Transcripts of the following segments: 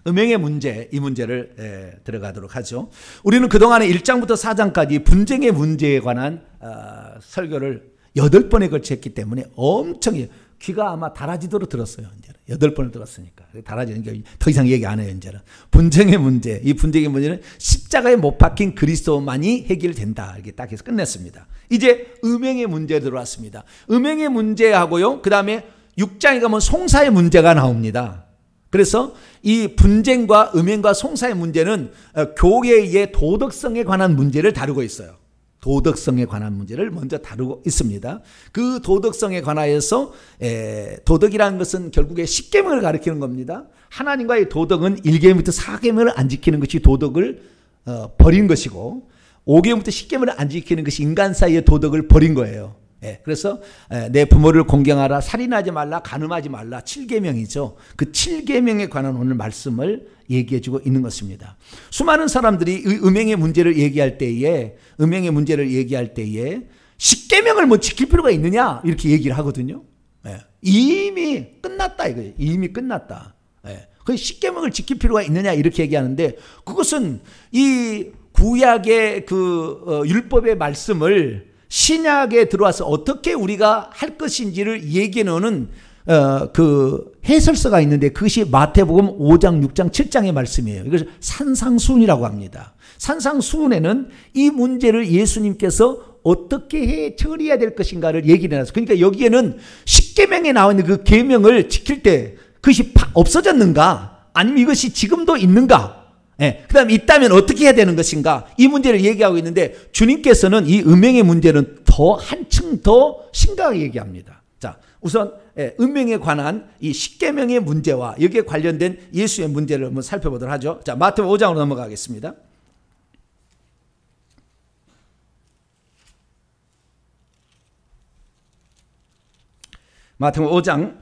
음행의 문제, 이 문제를 들어가도록 하죠. 우리는 그동안에 1장부터 4장까지 분쟁의 문제에 관한 설교를 8번에 걸쳐 했기 때문에 엄청 귀가 아마 달아지도록 들었어요. 이제는 8번을 들었으니까 달아지는 게 더 이상 얘기 안 해요. 이제는 분쟁의 문제, 이 분쟁의 문제는 십자가에 못 박힌 그리스도만이 해결된다, 이렇게 딱 해서 끝냈습니다. 이제 음행의 문제에 들어왔습니다. 음행의 문제하고요, 그 다음에 6장에 가면 송사의 문제가 나옵니다. 그래서 이 분쟁과 음행과 송사의 문제는 교회의 도덕성에 관한 문제를 다루고 있어요. 도덕성에 관한 문제를 먼저 다루고 있습니다. 그 도덕성에 관하여서 도덕이라는 것은 결국에 10계명을 가리키는 겁니다. 하나님과의 도덕은 1계명부터 4계명을 안 지키는 것이 도덕을 버린 것이고, 5계명부터 10계명을 안 지키는 것이 인간 사이의 도덕을 버린 거예요. 그래서 내 부모를 공경하라, 살인하지 말라, 간음하지 말라, 7계명이죠. 그 7계명에 관한 오늘 말씀을 얘기해주고 있는 것입니다. 수많은 사람들이 음행의 문제를 얘기할 때에 10계명을 뭐 지킬 필요가 있느냐 이렇게 얘기를 하거든요. 이미 끝났다 이거예요. 이미 끝났다. 그 10계명을 지킬 필요가 있느냐 이렇게 얘기하는데, 그것은 이 구약의 그 율법의 말씀을 신약에 들어와서 어떻게 우리가 할 것인지를 얘기해 놓는 그 해설서가 있는데, 그것이 마태복음 5장, 6장, 7장의 말씀이에요. 이것을 산상수훈이라고 합니다. 산상수훈에는 이 문제를 예수님께서 어떻게 처리해야 될 것인가를 얘기를 해놨어요. 그러니까 여기에는 10계명에 나와 있는 그 계명을 지킬 때 그것이 없어졌는가, 아니면 이것이 지금도 있는가, 그 다음에 있다면 어떻게 해야 되는 것인가, 이 문제를 얘기하고 있는데, 주님께서는 이 음행의 문제는 더 한층 더 심각하게 얘기합니다. 자, 우선 음행에 관한 이 10계명의 문제와 여기에 관련된 예수의 문제를 한번 살펴보도록 하죠. 자, 마태복음 5장으로 넘어가겠습니다. 마태복음 5장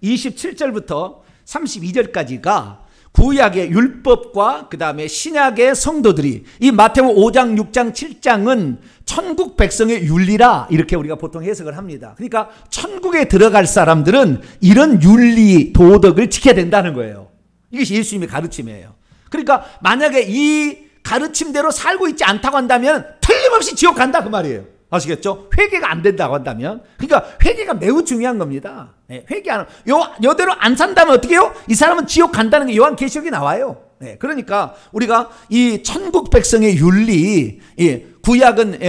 27절부터 32절까지가 구약의 율법과 그 다음에 신약의 성도들이, 이 마태복음 5장, 6장, 7장은 천국 백성의 윤리라 이렇게 우리가 보통 해석을 합니다. 그러니까 천국에 들어갈 사람들은 이런 윤리, 도덕을 지켜야 된다는 거예요. 이것이 예수님의 가르침이에요. 그러니까 만약에 이 가르침대로 살고 있지 않다고 한다면 틀림없이 지옥 간다 그 말이에요. 아시겠죠? 회개가 안 된다고 한다면. 그러니까 회개가 매우 중요한 겁니다. 회개 안, 여대로 안 산다면 어떻게 해요? 이 사람은 지옥 간다는 게 요한계시록에 나와요. 그러니까 우리가 이 천국 백성의 윤리, 구약은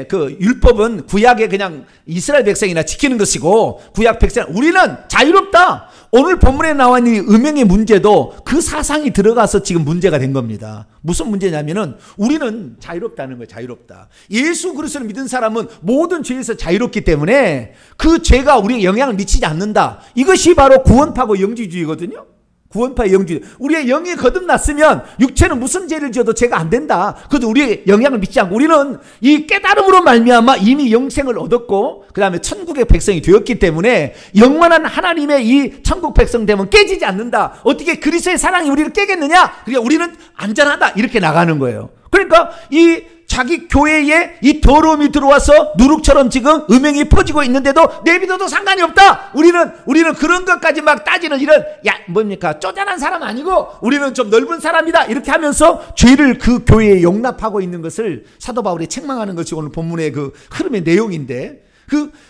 그 율법은 구약의 그냥 이스라엘 백성이나 지키는 것이고, 구약 백성, 우리는 자유롭다. 오늘 본문에 나와 있는 이 음행의 문제도 그 사상이 들어가서 지금 문제가 된 겁니다. 무슨 문제냐면은 우리는 자유롭다는 거예요. 자유롭다. 예수 그리스도를 믿은 사람은 모든 죄에서 자유롭기 때문에 그 죄가 우리에게 영향을 미치지 않는다. 이것이 바로 구원파고 영지주의거든요. 구원파의 영주의. 우리의 영이 거듭났으면 육체는 무슨 죄를 지어도 죄가 안 된다. 그것도 우리의 영향을 미치지 않고, 우리는 이 깨달음으로 말미암아 이미 영생을 얻었고 그 다음에 천국의 백성이 되었기 때문에 영원한 하나님의 이 천국 백성 되면 깨지지 않는다. 어떻게 그리스도의 사랑이 우리를 깨겠느냐? 그러니까 우리는 안전하다 이렇게 나가는 거예요. 그러니까 이 자기 교회에 이 더러움이 들어와서 누룩처럼 지금 음행이 퍼지고 있는데도 내비둬도 상관이 없다. 우리는 그런 것까지 막 따지는 이런, 뭡니까, 쪼잔한 사람 아니고 우리는 좀 넓은 사람이다 이렇게 하면서 죄를 그 교회에 용납하고 있는 것을 사도 바울이 책망하는 것이 오늘 본문의 그 흐름의 내용인데,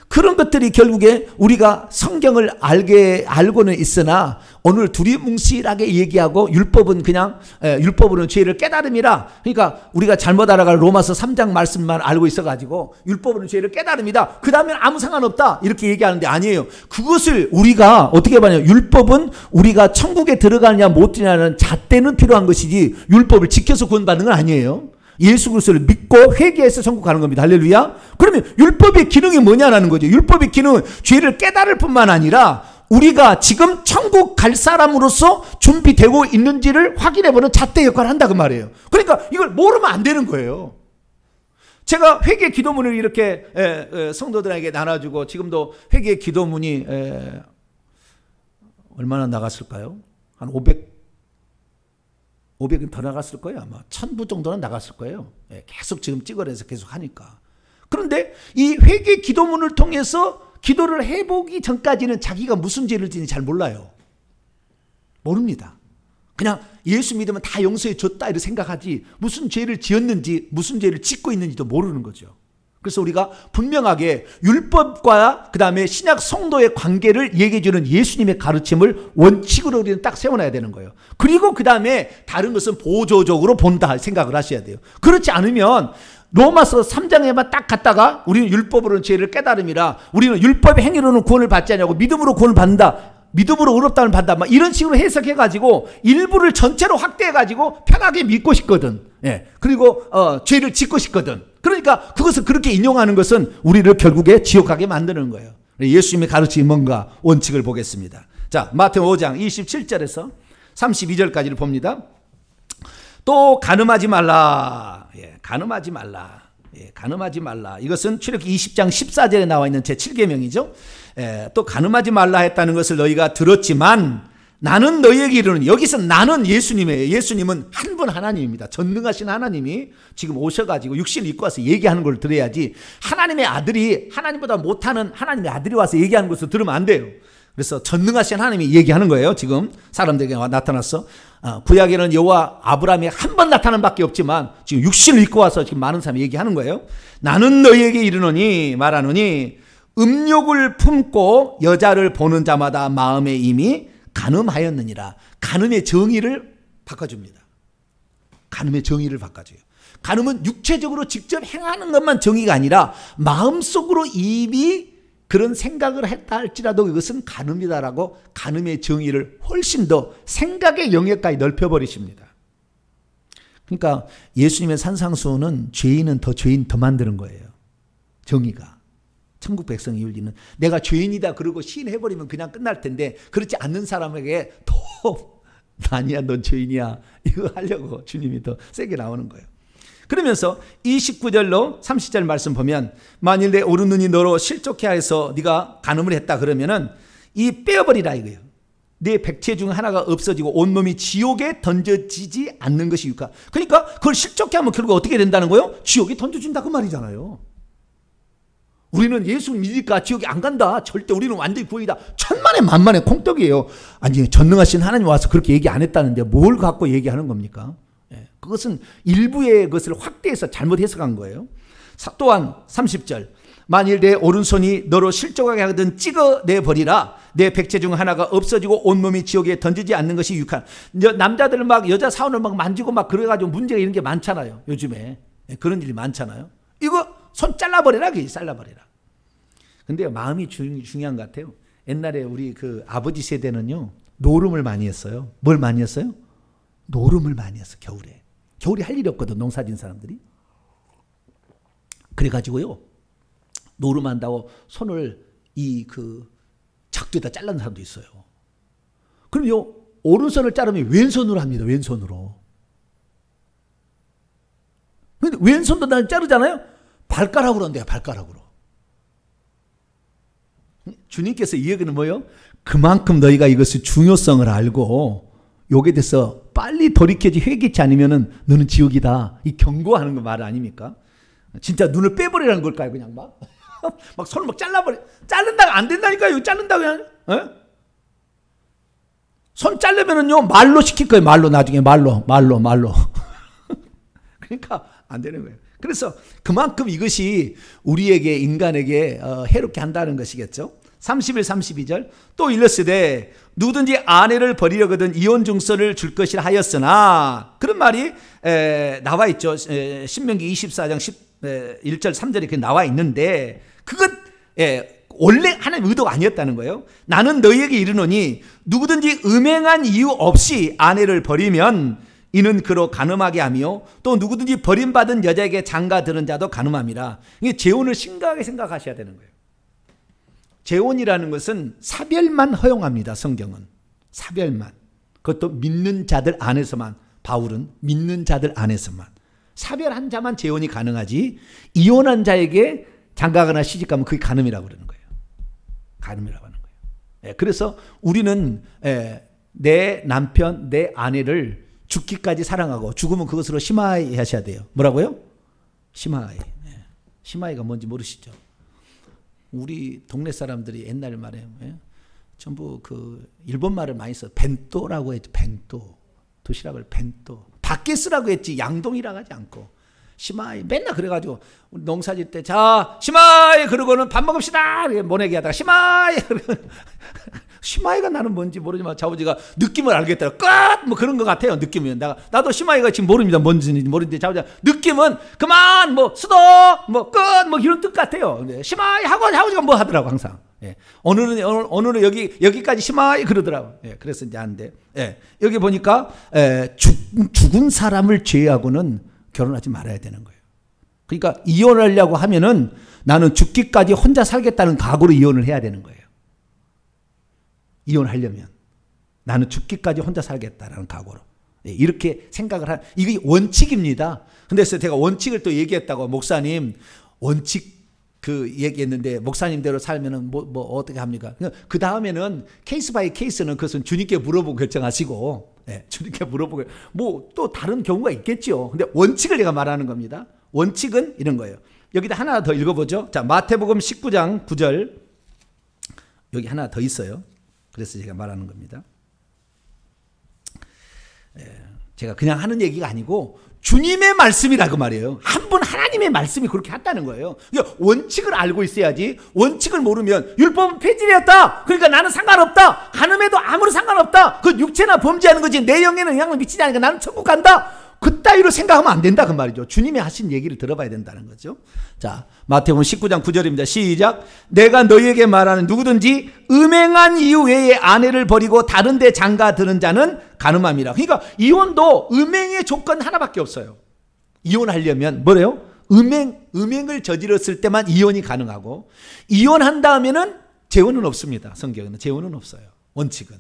그런 것들이 결국에 우리가 성경을 알고는 있으나 오늘 두리뭉실하게 얘기하고, 율법은 그냥 율법으로는 죄를 깨달음이라. 그러니까 우리가 잘못 알아갈 로마서 3장 말씀만 알고 있어가지고 율법으로는 죄를 깨달음이다, 그 다음엔 아무 상관없다 이렇게 얘기하는데 아니에요. 그것을 우리가 어떻게 봐냐, 율법은 우리가 천국에 들어가느냐 못 들어가느냐는 잣대는 필요한 것이지 율법을 지켜서 구원받는 건 아니에요. 예수 그리스도를 믿고 회개해서 천국 가는 겁니다. 할렐루야. 그러면 율법의 기능이 뭐냐라는 거죠. 율법의 기능은 죄를 깨달을 뿐만 아니라 우리가 지금 천국 갈 사람으로서 준비되고 있는지를 확인해보는 잣대 역할을 한다 그 말이에요. 그러니까 이걸 모르면 안 되는 거예요. 제가 회개 기도문을 이렇게 성도들에게 나눠주고, 지금도 회개 기도문이 얼마나 나갔을까요? 한 500은 더 나갔을 거예요. 아마 1000부 정도는 나갔을 거예요. 계속 지금 찍어내서 계속 하니까. 그런데 이 회개 기도문을 통해서 기도를 해보기 전까지는 자기가 무슨 죄를 지는지 잘 몰라요. 모릅니다. 그냥 예수 믿으면 다 용서해 줬다 이렇게 생각하지 무슨 죄를 지었는지 무슨 죄를 짓고 있는지도 모르는 거죠. 그래서 우리가 분명하게 율법과 그 다음에 신약 성도의 관계를 얘기해 주는 예수님의 가르침을 원칙으로 우리는 딱 세워놔야 되는 거예요. 그리고 그 다음에 다른 것은 보조적으로 본다 생각을 하셔야 돼요. 그렇지 않으면 로마서 3장에만 딱 갔다가 우리는 율법으로는 죄를 깨달음이라 우리는 율법의 행위로는 구원을 받지 않냐고 믿음으로 구원을 받는다. 믿음으로 의롭다는 받다. 막 이런 식으로 해석해가지고 일부를 전체로 확대해가지고 편하게 믿고 싶거든. 예. 그리고 죄를 짓고 싶거든. 그러니까 그것을 그렇게 인용하는 것은 우리를 결국에 지옥하게 만드는 거예요. 예수님의 가르침이 뭔가 원칙을 보겠습니다. 자, 마태복음 5장 27절에서 32절까지를 봅니다. 또 간음하지 말라. 예, 간음하지 말라. 예, 간음하지 말라. 이것은 출애굽기 20장 14절에 나와 있는 제7계명이죠. 또 간음하지 말라 했다는 것을 너희가 들었지만 나는 너희에게 이르노니, 여기서 나는 예수님이에요. 예수님은 한 분 하나님입니다. 전능하신 하나님이 지금 오셔가지고 육신을 입고 와서 얘기하는 걸 들어야지, 하나님의 아들이 하나님보다 못하는 하나님의 아들이 와서 얘기하는 것을 들으면 안 돼요. 그래서 전능하신 하나님이 얘기하는 거예요. 지금 사람들에게 나타났어. 구약에는 여호와 아브라함이 한 번 나타난 밖에 없지만 지금 육신을 입고 와서 지금 많은 사람이 얘기하는 거예요. 나는 너희에게 이르노니 말하노니 음욕을 품고 여자를 보는 자마다 마음에 이미 간음하였느니라. 간음의 정의를 바꿔줍니다. 간음의 정의를 바꿔줘요. 간음은 육체적으로 직접 행하는 것만 정의가 아니라 마음속으로 이미 그런 생각을 했다 할지라도 이것은 간음이다라고 간음의 정의를 훨씬 더 생각의 영역까지 넓혀버리십니다. 그러니까 예수님의 산상수훈은 죄인은 더 죄인 더 만드는 거예요. 정의가. 천국 백성의 윤리는 내가 죄인이다 그러고 시인해버리면 그냥 끝날 텐데, 그렇지 않는 사람에게 더 아니야 넌 죄인이야 이거 하려고 주님이 더 세게 나오는 거예요. 그러면서 29절로 30절 말씀 보면, 만일 내 오른 눈이 너로 실족해 해서 네가 간음을 했다 그러면은 이 빼어버리라 이거예요. 내 백체 중 하나가 없어지고 온몸이 지옥에 던져지지 않는 것이 유익하. 그러니까 그걸 실족해 하면 결국 어떻게 된다는 거예요? 지옥에 던져준다 그 말이잖아요. 우리는 예수 믿으니까 지옥에 안 간다. 절대 우리는 완전히 구원이다. 천만에 만만의 콩떡이에요. 아니 전능하신 하나님 와서 그렇게 얘기 안 했다는데 뭘 갖고 얘기하는 겁니까? 그것은 일부의 것을 확대해서 잘못 해석한 거예요. 또한 30절, 만일 내 오른손이 너로 실족하게 하거든 찍어내버리라. 내 백체 중 하나가 없어지고 온몸이 지옥에 던지지 않는 것이 유익한. 남자들은 막 여자 사원을 막 만지고 막 그래가지고 문제가 이런 게 많잖아요. 요즘에 그런 일이 많잖아요. 이거 손 잘라버리라. 잘라버리라. 근데 마음이 중요한 것 같아요. 옛날에 우리 그 아버지 세대는요 노름을 많이 했어요. 뭘 많이 했어요? 노름을 많이 했어. 겨울에 할 일이 없거든 농사진 사람들이. 그래가지고요 노름한다고 손을 이 그 작두에다 자르는 사람도 있어요. 그럼 요 오른손을 자르면 왼손으로 합니다. 왼손으로. 근데 왼손도 날 자르잖아요. 발가락으로 한대요. 발가락으로. 주님께서 이 얘기는 뭐예요? 그만큼 너희가 이것의 중요성을 알고 요게 대해서 빨리 돌이켜지 회개치 않으면은 너는 지옥이다. 이 경고하는 거 말 아닙니까? 진짜 눈을 빼버리라는 걸까요? 그냥 막 손을 막 자른다가 안 된다니까요. 자른다고 그냥. 에? 손 자르면은요 말로 시킬 거예요. 말로 나중에 말로. 그러니까 안 되는 거예요. 그래서 그만큼 이것이 우리에게 인간에게 해롭게 한다는 것이겠죠. 31, 32절 또 일렀으되 누구든지 아내를 버리려거든 이혼 증서를 줄 것이라 하였으나, 그런 말이 나와 있죠. 신명기 24장 1절 3절에 그렇게 나와 있는데 그건 원래 하나님의 의도가 아니었다는 거예요. 나는 너희에게 이르노니 누구든지 음행한 이유 없이 아내를 버리면 이는 그로 간음하게 하며 또 누구든지 버림받은 여자에게 장가드는 자도 간음함이라. 이게 재혼을 심각하게 생각하셔야 되는 거예요. 재혼이라는 것은 사별만 허용합니다. 성경은 사별만. 그것도 믿는 자들 안에서만. 바울은 믿는 자들 안에서만. 사별한 자만 재혼이 가능하지 이혼한 자에게 장가가나 시집가면 그게 간음이라고 그러는 거예요. 간음이라고 하는 거예요. 그래서 우리는 내 남편, 내 아내를 죽기까지 사랑하고 죽으면 그것으로 시마이 하셔야 돼요. 뭐라고요? 시마이. 시마이가 뭔지 모르시죠? 우리 동네 사람들이 옛날 말에 전부 그 일본 말을 많이 써. 벤또라고 했죠. 벤또. 도시락을 벤또 밖에 쓰라고 했지 양동이라고 하지 않고 시마이 맨날 그래가지고 농사질 때 자 시마이 그러고는 밥 먹읍시다 모내기 하다가 시마이 시마이가 나는 뭔지 모르지만 아버지가 느낌을 알겠더라. 끝! 뭐 그런 것 같아요. 느낌은. 나도 시마이가 지금 모릅니다. 뭔지 모르는데 아버지가 느낌은 그만 뭐 수도 뭐 끝! 뭐 이런 뜻 같아요. 시마이 하고 아버지가 뭐 하더라고 항상. 예. 오늘은 여기까지 시마이 그러더라고. 예. 그래서 이제 안 돼. 예. 여기 보니까 죽은 사람을 제외하고는 결혼하지 말아야 되는 거예요. 그러니까 이혼하려고 하면은 나는 죽기까지 혼자 살겠다는 각오로 이혼을 해야 되는 거예요. 이혼하려면 나는 죽기까지 혼자 살겠다라는 각오로 이렇게 생각을 이게 원칙입니다. 근데 제가 원칙을 또 얘기했다고 목사님 원칙 그 얘기했는데 목사님대로 살면은 뭐 어떻게 합니까? 그 다음에는 케이스 바이 케이스는 그것은 주님께 물어보고 결정하시고 주님께 물어보고 뭐 또 다른 경우가 있겠죠. 근데 원칙을 제가 말하는 겁니다. 원칙은 이런 거예요. 여기다 하나 더 읽어보죠. 자 마태복음 19장 9절 여기 하나 더 있어요. 그래서 제가 말하는 겁니다. 제가 그냥 하는 얘기가 아니고 주님의 말씀이라고 말이에요. 한 분 하나님의 말씀이 그렇게 했다는 거예요. 그러니까 원칙을 알고 있어야지. 원칙을 모르면 율법은 폐지되었다. 그러니까 나는 상관없다. 간음해도 아무런 상관없다. 그 육체나 범죄하는 거지 내 영에는 영향을 미치지 않으니까 나는 천국 간다. 그따위로 생각하면 안 된다 그 말이죠. 주님이 하신 얘기를 들어봐야 된다는 거죠. 자 마태복음 19장 9절입니다. 시작. 내가 너희에게 말하는 누구든지 음행한 이유 외에 아내를 버리고 다른 데 장가드는 자는 간음함이라. 그러니까 이혼도 음행의 조건 하나밖에 없어요. 이혼하려면 뭐래요? 음행을 저질렀을 때만 이혼이 가능하고 이혼한 다음에는 재혼은 없습니다. 성경에는 재혼은 없어요. 원칙은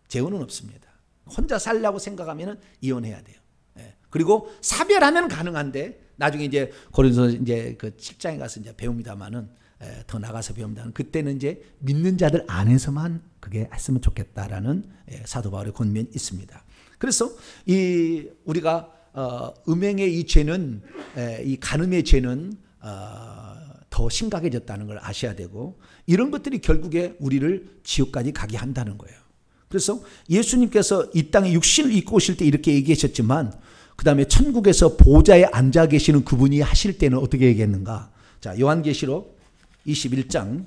재혼은 없습니다. 혼자 살려고 생각하면 이혼해야 돼요. 그리고 사별하면 가능한데 나중에 이제 고린도서 이제 그 7장에 가서 이제 배웁니다만은 더 나가서 배웁니다만 그때는 이제 믿는 자들 안에서만 그게 했으면 좋겠다라는 사도 바울의 권면이 있습니다. 그래서 우리가 음행의 이 죄는 이 간음의 죄는 더 심각해졌다는 걸 아셔야 되고 이런 것들이 결국에 우리를 지옥까지 가게 한다는 거예요. 그래서 예수님께서 이 땅에 육신을 입고 오실 때 이렇게 얘기하셨지만 그 다음에 천국에서 보좌에 앉아 계시는 그분이 하실 때는 어떻게 얘기했는가? 자, 요한계시록 21장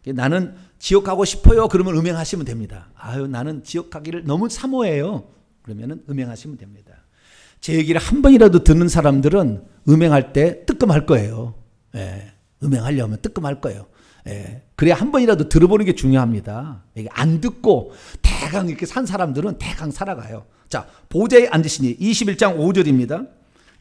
나는 지옥 가고 싶어요. 그러면 음행하시면 됩니다. 아유 나는 지옥 가기를 너무 사모해요. 그러면 음행하시면 됩니다. 제 얘기를 한 번이라도 듣는 사람들은 음행할 때 뜨끔할 거예요. 음행하려면 뜨끔할 거예요. 그래야 한 번이라도 들어보는 게 중요합니다. 안 듣고 대강 이렇게 산 사람들은 대강 살아가요. 자, 보좌에 앉으시니 21장 5절입니다.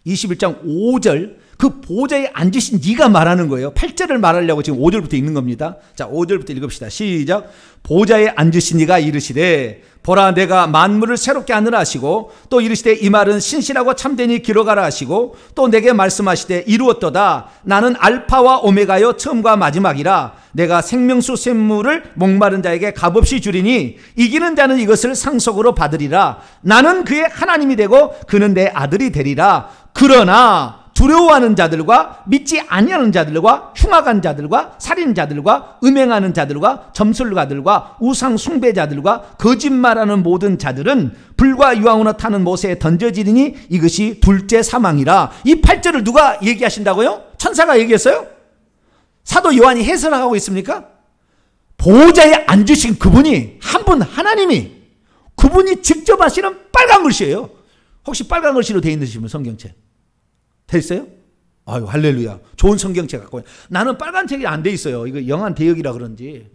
21장 5절 그 보좌에 앉으신 네가 말하는 거예요. 8절을 말하려고 지금 5절부터 읽는 겁니다. 자, 5절부터 읽읍시다. 시작. 보좌에 앉으신 네가 이르시되 보라 내가 만물을 새롭게 하느라 하시고 또 이르시되 이 말은 신실하고 참되니 기록하라 하시고 또 내게 말씀하시되 이루었도다. 나는 알파와 오메가요 처음과 마지막이라. 내가 생명수 샘물을 목마른 자에게 값없이 주리니 이기는 자는 이것을 상속으로 받으리라. 나는 그의 하나님이 되고 그는 내 아들이 되리라. 그러나 두려워하는 자들과 믿지 아니하는 자들과 흉악한 자들과 살인자들과 음행하는 자들과 점술가들과 우상 숭배자들과 거짓말하는 모든 자들은 불과 유황으로 타는 못에 던져지리니 이것이 둘째 사망이라. 이 8절을 누가 얘기하신다고요? 천사가 얘기했어요? 사도 요한이 해설하고 있습니까? 보좌에 앉으신 그분이 한 분 하나님이 그분이 직접 하시는 빨간 글씨예요. 혹시 빨간 글씨로 되어 있으시면 성경책 됐어요? 아유 할렐루야. 좋은 성경책 갖고 나는 빨간색이 안 돼 있어요. 이거 영한 대역이라 그런지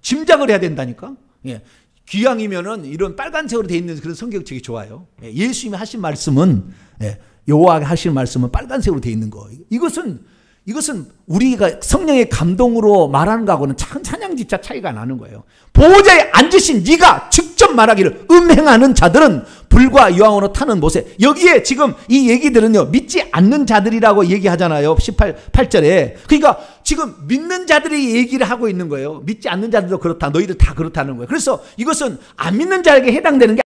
짐작을 해야 된다니까. 귀향이면은 이런 빨간색으로 돼 있는 그런 성경책이 좋아요. 예수님이 하신 말씀은 여호와가 하신 말씀은 빨간색으로 돼 있는 거. 이것은 우리가 성령의 감동으로 말하는 거하고는 찬양지차 차이가 나는 거예요. 보호자에 앉으신 네가 직접 말하기를 음행하는 자들은 불과 유황으로 타는 못에. 여기에 지금 이 얘기들은요 믿지 않는 자들이라고 얘기하잖아요. 8절에. 그러니까 지금 믿는 자들이 얘기를 하고 있는 거예요. 믿지 않는 자들도 그렇다. 너희들 다 그렇다는 거예요. 그래서 이것은 안 믿는 자에게 해당되는 게